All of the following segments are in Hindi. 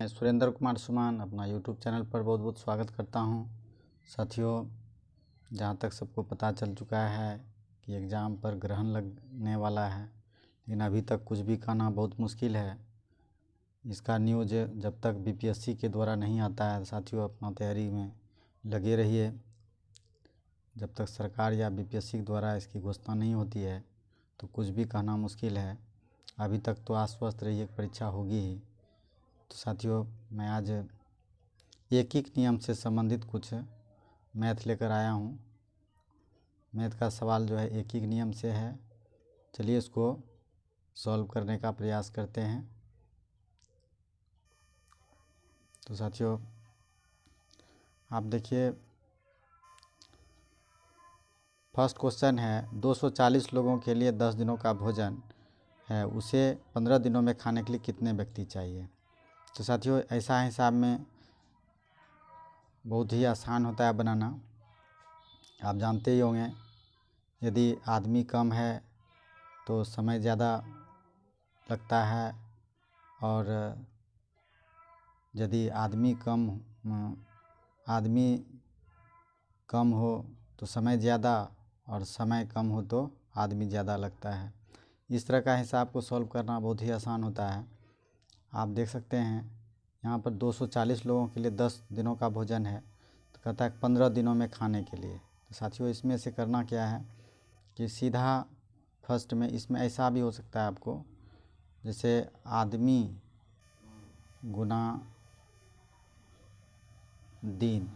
मैं सुरेंद्र कुमार सुमान अपना यूट्यूब चैनल पर बहुत बहुत स्वागत करता हूं। साथियों, जहां तक सबको पता चल चुका है कि एग्ज़ाम पर ग्रहण लगने वाला है, लेकिन अभी तक कुछ भी कहना बहुत मुश्किल है। इसका न्यूज़ जब तक बीपीएससी के द्वारा नहीं आता है, साथियों अपना तैयारी में लगे रहिए। जब तक सरकार या बीपीएससी के द्वारा इसकी घोषणा नहीं होती है तो कुछ भी कहना मुश्किल है। अभी तक तो आश्वस्त रहिए कि परीक्षा होगी ही। तो साथियों, मैं आज एकीक नियम से संबंधित कुछ मैथ लेकर आया हूँ। मैथ का सवाल जो है एकीक नियम से है। चलिए इसको सॉल्व करने का प्रयास करते हैं। तो साथियों, आप देखिए, फर्स्ट क्वेश्चन है 240 लोगों के लिए 10 दिनों का भोजन है, उसे 15 दिनों में खाने के लिए कितने व्यक्ति चाहिए। तो साथियों, ऐसा हिसाब में बहुत ही आसान होता है बनाना। आप जानते ही होंगे, यदि आदमी कम है तो समय ज़्यादा लगता है, और यदि आदमी कम हो तो समय ज़्यादा, और समय कम हो तो आदमी ज़्यादा लगता है। इस तरह का हिसाब को सॉल्व करना बहुत ही आसान होता है। आप देख सकते हैं यहाँ पर 240 लोगों के लिए 10 दिनों का भोजन है, तो कहता है 15 दिनों में खाने के लिए। तो साथियों, इसमें से करना क्या है कि सीधा फर्स्ट में इसमें ऐसा भी हो सकता है आपको, जैसे आदमी गुना दिन,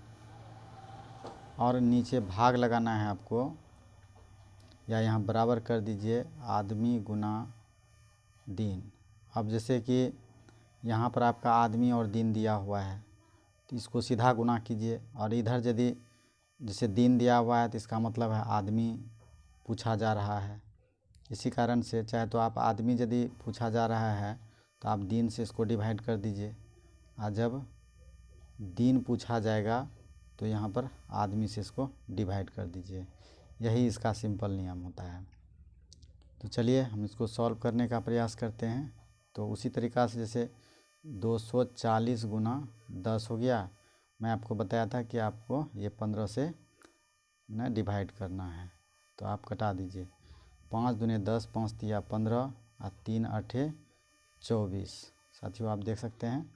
और नीचे भाग लगाना है आपको, या यहाँ बराबर कर दीजिए आदमी गुना दिन। अब जैसे कि यहाँ पर आपका आदमी और दिन दिया हुआ है तो इसको सीधा गुना कीजिए, और इधर यदि जैसे दिन दिया हुआ है तो इसका मतलब है आदमी पूछा जा रहा है। इसी कारण से चाहे तो आप आदमी यदि पूछा जा रहा है तो आप दिन से इसको डिवाइड कर दीजिए, और जब दिन पूछा जाएगा तो यहाँ पर आदमी से इसको डिवाइड कर दीजिए। यही इसका सिंपल नियम होता है। तो चलिए हम इसको सॉल्व करने का प्रयास करते हैं। तो उसी तरीक़ा से जैसे 240 गुना 10 हो गया, मैं आपको बताया था कि आपको ये 15 से ना डिवाइड करना है। तो आप कटा दीजिए, 5 दूने 10, 5 तिया 15, और 3 आठे 24। साथियों आप देख सकते हैं,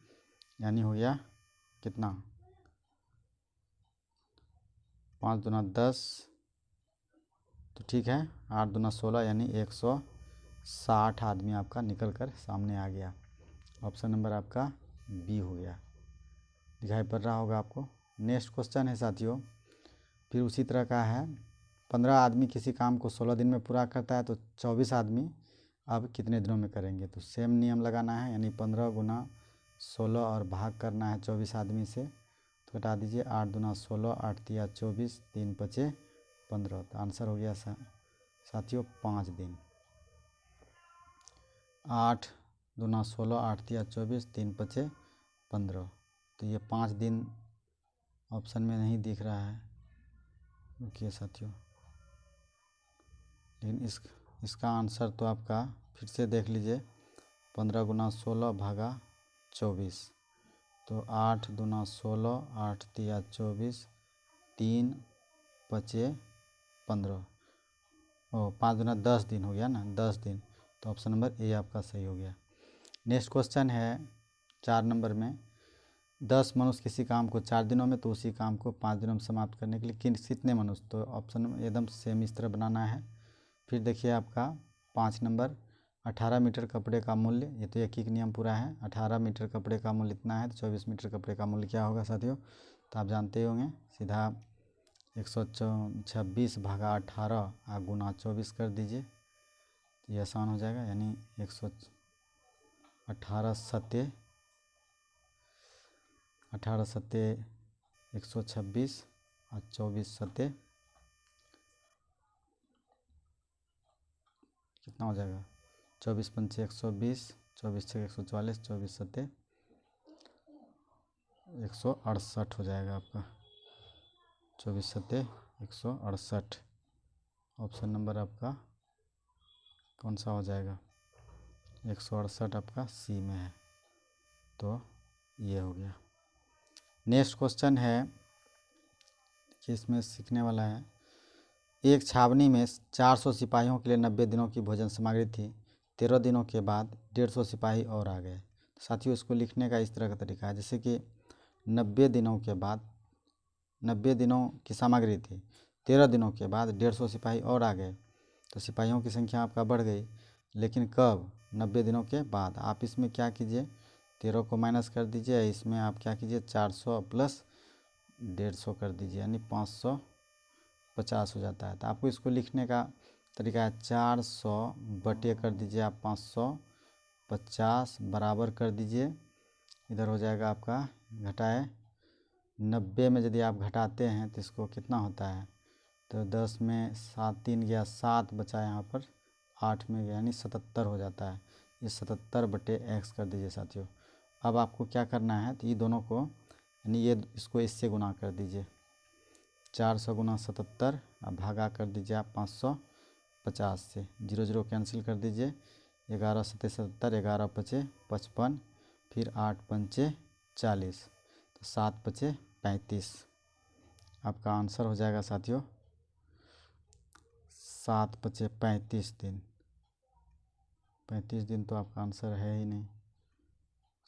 यानी हो गया कितना, 5 दूना 10, तो ठीक है, 8 दूना 16, यानी 160 आदमी आपका निकल कर सामने आ गया। ऑप्शन नंबर आपका बी हो गया। दिखाई पड़ रहा होगा आपको। नेक्स्ट क्वेश्चन है साथियों, फिर उसी तरह का है। 15 आदमी किसी काम को 16 दिन में पूरा करता है, तो 24 आदमी अब कितने दिनों में करेंगे। तो सेम नियम लगाना है, यानी 15 गुना 16 और भाग करना है 24 आदमी से। तो घटा दीजिए, 8 दूना 16, 8 तिया 24, 3 पचे 15। तो आंसर हो गया साथियों 5 दिन। 8 दूना 16, 8 तिया 24, 3 पचे 15। तो ये 5 दिन ऑप्शन में नहीं दिख रहा है। रुकिए साथियों, लेकिन इसका आंसर तो आपका फिर से देख लीजिए, 15 गुना 16 भागा 24। तो 8 दूना 16, 8 तिया 24, 3 पचे 15, 5 दूना 10 दिन हो गया ना, 10 दिन। तो ऑप्शन नंबर ए आपका सही हो गया। नेक्स्ट क्वेश्चन है 4 नंबर में, 10 मनुष्य किसी काम को 4 दिनों में, तो उसी काम को 5 दिनों में समाप्त करने के लिए कितने मनुष्य। तो ऑप्शन एकदम सेम इस तरह बनाना है। फिर देखिए आपका 5 नंबर, 18 मीटर कपड़े का मूल्य, ये तो एक ही नियम पूरा है। 18 मीटर कपड़े का मूल्य इतना है, तो 24 मीटर कपड़े का मूल्य क्या होगा साथियों। तो आप जानते होंगे, सीधा 126 भागा 18 गुना 24 कर दीजिए, तो ये आसान हो जाएगा। यानी 18 सत्ते 126 और 24 सत्ते कितना हो जाएगा, 24 पंचे 120, 24 छः 144, 24 सत्ते 168 हो जाएगा आपका। 24 सत्ते 168। ऑप्शन नंबर आपका कौन सा हो जाएगा, 168 आपका सी में है। तो ये हो गया। नेक्स्ट क्वेश्चन है कि इसमें सीखने वाला है, एक छावनी में 400 सिपाहियों के लिए 90 दिनों की भोजन सामग्री थी। 13 दिनों के बाद 150 सिपाही और आ गए। साथियों, इसको लिखने का इस तरह का तरीका है, जैसे कि 90 दिनों के बाद 90 दिनों की सामग्री थी, 13 दिनों के बाद 150 सिपाही और आ गए, तो सिपाहियों की संख्या आपका बढ़ गई। लेकिन कब? 90 दिनों के बाद। आप इसमें क्या कीजिए, 13 को माइनस कर दीजिए, इसमें आप क्या कीजिए 400 प्लस 150 कर दीजिए, यानी 550 हो जाता है। तो आपको इसको लिखने का तरीका है 400 बटे कर दीजिए आप 550 बराबर कर दीजिए, इधर हो जाएगा आपका घटाए 90 में यदि आप घटाते हैं तो इसको कितना होता है, तो 10 में 7 3 गया 7 बचा, यहाँ पर 8 में गया, यानी 77 हो जाता है। ये 77 बटे x कर दीजिए साथियों। अब आपको क्या करना है, तो ये दोनों को यानी ये इसको इससे गुना कर दीजिए, 400 गुना 77, अब भागा कर दीजिए आप 550 से, 0 0 कैंसिल कर दीजिए, 11 सत्ते 77, 11 पचे 55, फिर 8 पंचे 40, तो 7 पचे 35। आपका आंसर हो जाएगा साथियों 7 पचे 35 दिन। 35 दिन तो आपका आंसर है ही नहीं,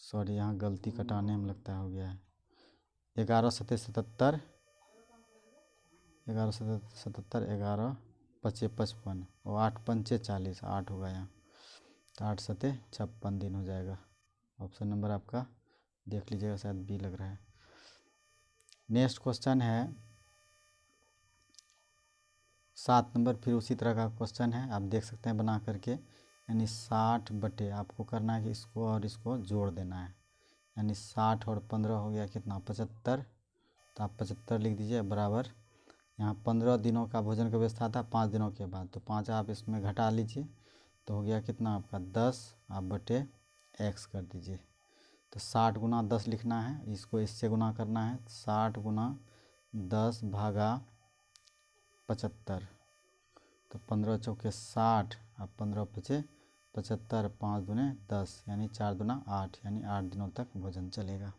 सॉरी यहाँ गलती कटाने में लगता हो गया है। 11 सत्ते 77, 11 सत्ते 77, 11 पचे 55 और 8 पंचे 40, 8 होगा यहाँ, तो 8 सत्ते 56 दिन हो जाएगा। ऑप्शन नंबर आपका देख लीजिएगा, शायद बी लग रहा है। नेक्स्ट क्वेश्चन है 7 नंबर, फिर उसी तरह का क्वेश्चन है, आप देख सकते हैं बना करके, यानी 60 बटे आपको करना है कि इसको और इसको जोड़ देना है, यानी 60 और 15 हो गया कितना 75, तो आप 75 लिख दीजिए बराबर, यहाँ 15 दिनों का भोजन का व्यवस्था था 5 दिनों के बाद, तो 5 आप इसमें घटा लीजिए, तो हो गया कितना आपका 10, आप बटे x कर दीजिए। तो 60 गुना 10 लिखना है, इसको इससे गुना करना है, 60 गुना 10 भागा 75, तो 15 चौके 60, अब 15 पचे 75, 5 दूने 10, यानी 4 दूना 8, यानी 8 दिनों तक भोजन चलेगा।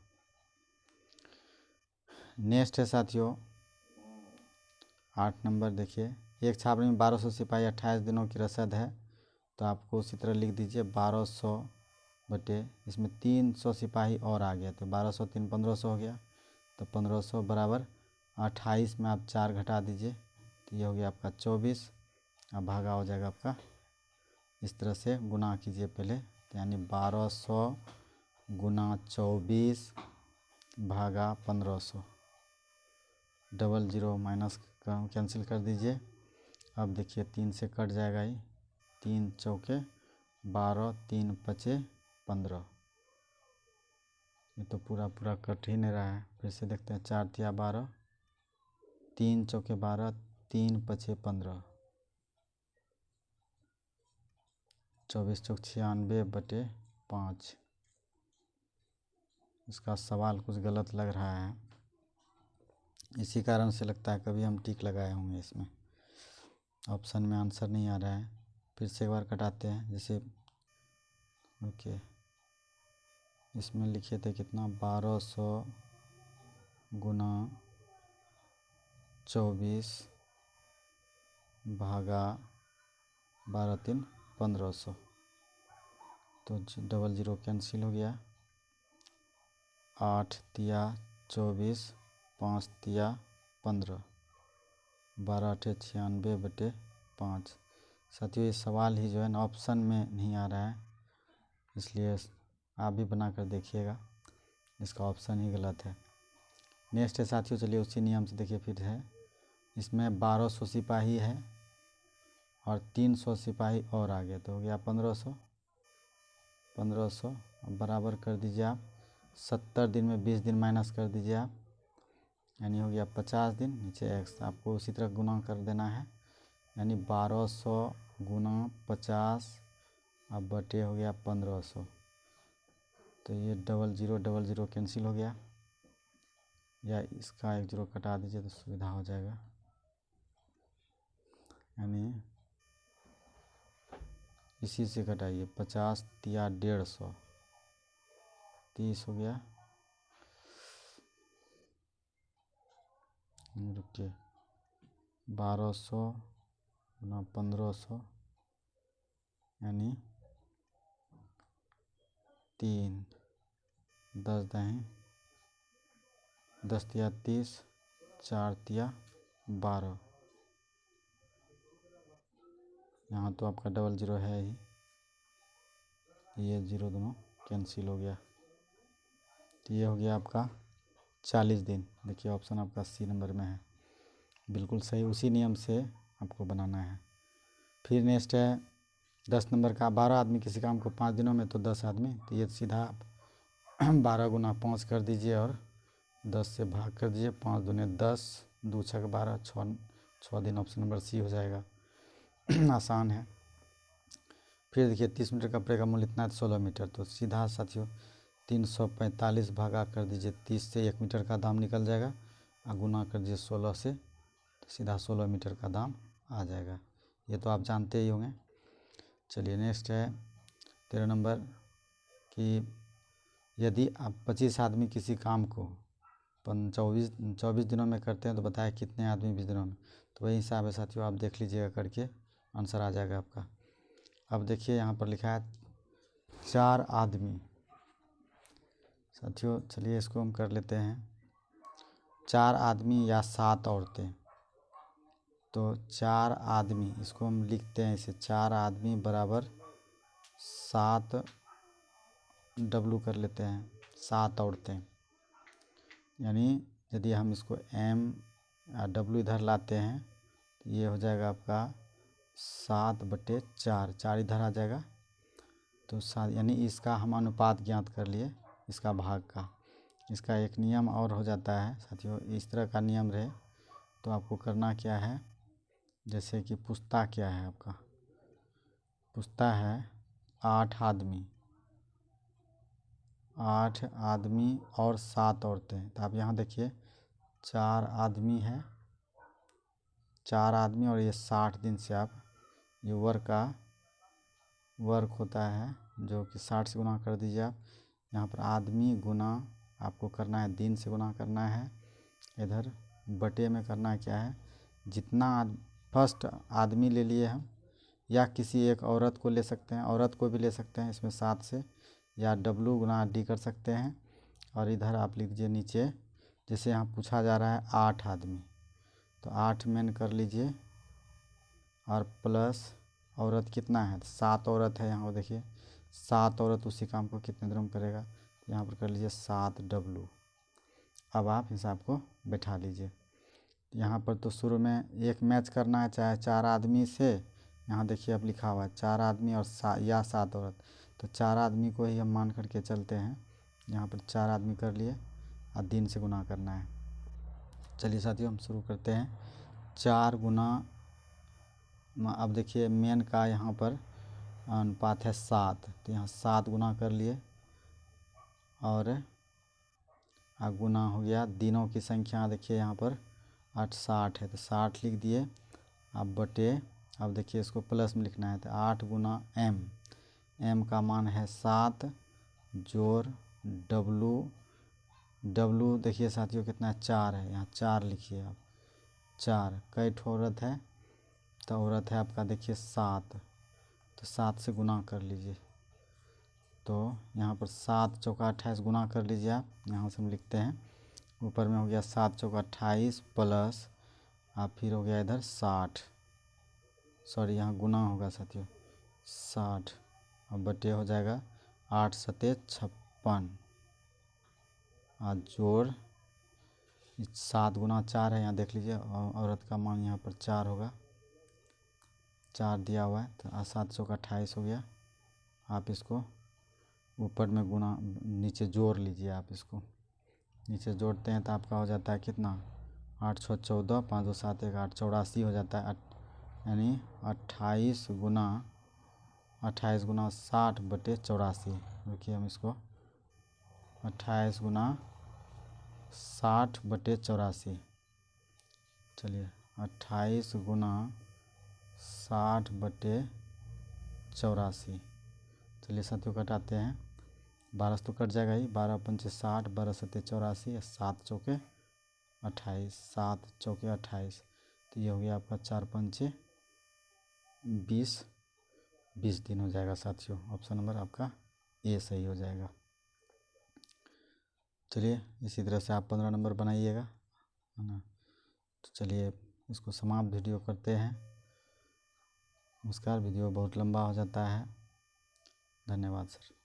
नेक्स्ट है साथियों 8 नंबर, देखिए एक छावनी में 1200 सिपाही 28 दिनों की रसद है, तो आपको उसी तरह लिख दीजिए 1200 बटे, इसमें 300 सिपाही और आ गया, तो 1200 3 1500 हो गया, तो 1500 बराबर 28 में आप 4 घटा दीजिए, तो ये हो गया आपका 24, अब भागा हो जाएगा आपका, इस तरह से गुना कीजिए पहले, तो यानी 1200 गुना 24 भागा 1500, 00 माइनस कैंसिल कर दीजिए। अब देखिए 3 से कट जाएगा ही, 3 चौके 12, 3 पचे 15, ये तो पूरा पूरा कट ही नहीं रहा है, फिर से देखते हैं, 4 तिया 12, 3 चौके 12, 3 पचे 15, 24 चौक 96 बटे 5। इसका सवाल कुछ गलत लग रहा है, इसी कारण से लगता है कभी हम टिक लगाए होंगे इसमें, ऑप्शन में आंसर नहीं आ रहा है। फिर से एक बार कटाते हैं, जैसे ओके इसमें लिखे थे कितना 1200 गुना 24 भागा 12 3 1500, तो 00 कैंसिल हो गया, 8 तिया 24, 5 तिया 15, 12 8 96 बटे 5। साथियों ये सवाल ही जो है ना ऑप्शन में नहीं आ रहा है, इसलिए आप भी बना कर देखिएगा, इसका ऑप्शन ही गलत है। नेक्स्ट है साथियों, चलिए उसी नियम से देखिए, फिर है इसमें 1200 सिपाही है और 300 सिपाही और आ गए, तो हो गया 1500, 1500 बराबर कर दीजिए आप 70 दिन में 20 दिन माइनस कर दीजिए आप, यानी हो गया 50 दिन, नीचे x, आपको उसी तरह गुना कर देना है, यानी 1200 गुना 50, अब बटे हो गया 1500, तो ये 00 कैंसिल हो गया, या इसका 1 0 कटा दीजिए तो सुविधा हो जाएगा, यानी इसी से घटाइए 50 तिया 150, 30 हो गया, रुकिए 1200 गुना 1500 यानी 3, 10 दहें 10 तिया 30, 4 तिया 12। यहाँ तो आपका डबल ज़ीरो है ही, ये ज़ीरो दोनों कैंसिल हो गया। तो ये हो गया आपका 40 दिन। देखिए ऑप्शन आपका सी नंबर में है, बिल्कुल सही। उसी नियम से आपको बनाना है। फिर नेक्स्ट है 10 नंबर का। 12 आदमी किसी काम को 5 दिनों में तो 10 आदमी, तो ये सीधा आप 12 गुना 5 कर दीजिए और 10 से भाग कर दीजिए। 5 दूने 10, 2 छक 12, 6 दिन। ऑप्शन नंबर सी हो जाएगा। आसान है। फिर देखिए 30 मीटर कपड़े का मूल्य इतना है 16 मीटर, तो सीधा साथियों 345 भागा कर दीजिए 30 से, 1 मीटर का दाम निकल जाएगा और गुना कर दीजिए 16 से, तो सीधा 16 मीटर का दाम आ जाएगा। ये तो आप जानते ही होंगे। चलिए नेक्स्ट है 13 नंबर कि यदि आप 25 आदमी किसी काम को 24 दिनों में करते हैं तो बताया कितने आदमी 20 दिनों में। तो वही हिसाब है साथियों, आप देख लीजिएगा करके, आंसर आ जाएगा आपका। अब देखिए यहाँ पर लिखा है 4 आदमी। साथियों चलिए इसको हम कर लेते हैं 4 आदमी या 7 औरतें। तो 4 आदमी, इसको हम लिखते हैं इसे 4 आदमी बराबर 7 डब्लू कर लेते हैं, 7 औरतें। यानी यदि हम इसको एम या डब्लू इधर लाते हैं तो ये हो जाएगा आपका 7/4, 4 इधर आ जाएगा तो 7, यानी इसका हम अनुपात ज्ञात कर लिए, इसका भाग का। इसका एक नियम और हो जाता है साथियों, इस तरह का नियम रहे तो आपको करना क्या है, जैसे कि पूछता क्या है आपका, पूछता है 8 आदमी, 8 आदमी और 7 औरतें। तो आप यहाँ देखिए 4 आदमी है, 4 आदमी और ये 60 दिन से आप ये वर्क होता है जो कि 60 से गुना कर दीजिए आप। यहाँ पर आदमी गुना आपको करना है दिन से गुना करना है, इधर बटे में करना है क्या है, जितना फर्स्ट आदमी ले लिए हम या किसी एक औरत को ले सकते हैं, औरत को भी ले सकते हैं इसमें 7 से, या डब्लू गुना डी कर सकते हैं। और इधर आप लिख दीजिए नीचे, जैसे यहाँ पूछा जा रहा है 8 आदमी तो 8 मेन कर लीजिए और प्लस औरत कितना है, 7 औरत है। यहाँ पर देखिए 7 औरत उसी काम को कितने दिनों में करेगा, यहाँ पर कर लीजिए 7 डब्लू। अब आप हिसाब को बैठा लीजिए। यहाँ पर तो शुरू में एक मैच करना है, चाहे 4 आदमी से, यहाँ देखिए अब लिखा हुआ है 4 आदमी और 7 औरत, तो 4 आदमी को ही हम मान करके चलते हैं। यहाँ पर 4 आदमी कर लिए और दिन से गुना करना है। चलिए साथियों हम शुरू करते हैं। 4 गुना, अब देखिए मेन का यहाँ पर अनुपात है 7, तो यहाँ 7 गुना कर लिए और गुना हो गया दिनों की संख्या। देखिए यहाँ पर 8 60 है तो 60 लिख दिए। अब बटे, अब देखिए इसको प्लस में लिखना है तो 8 गुना एम का मान है 7 जोड़ डब्लू देखिए साथियों कितना है 4 है, यहाँ 4 लिखिए आप। 4 कई ठो औरत है, तो औरत है आपका देखिए 7, तो 7 से गुना कर लीजिए। तो यहाँ पर 7 चौका 28 गुना कर लीजिए आप, यहाँ से हम लिखते हैं ऊपर में हो गया 7 चौका 28 प्लस आप फिर हो गया इधर 60, सॉरी यहाँ गुना होगा साथियों 60, अब बटे हो जाएगा 8 सते 56 और जोड़ 7 गुना 4 है, यहाँ देख लीजिए औरत का मान यहाँ पर 4 होगा, 4 दिया हुआ है तो 7 चौका 28 हो गया। आप इसको ऊपर में गुना नीचे जोड़ लीजिए, आप इसको नीचे जोड़ते हैं तो आपका हो जाता है कितना 8 6 14, 5 2 7 1 8, 84 हो जाता है। यानी 28 गुना 60 बटे 84। देखिए हम इसको 28 गुना 60 बटे 84, चलिए 28 गुना 60 बटे 84। चलिए साथियों कटाते हैं, 12 तो कट जाएगा ही, 12 पंचे 60, 12 सत्ते 84, 7 चौके 28, 7 चौके 28, तो ये हो गया आपका 4 पंचे 20, 20 दिन हो जाएगा साथियों। ऑप्शन नंबर आपका ए सही हो जाएगा। चलिए इसी तरह से आप 15 नंबर बनाइएगा, है ना। तो चलिए इसको समाप्त वीडियो करते हैं। नमस्कार। वीडियो बहुत लंबा हो जाता है। धन्यवाद सर।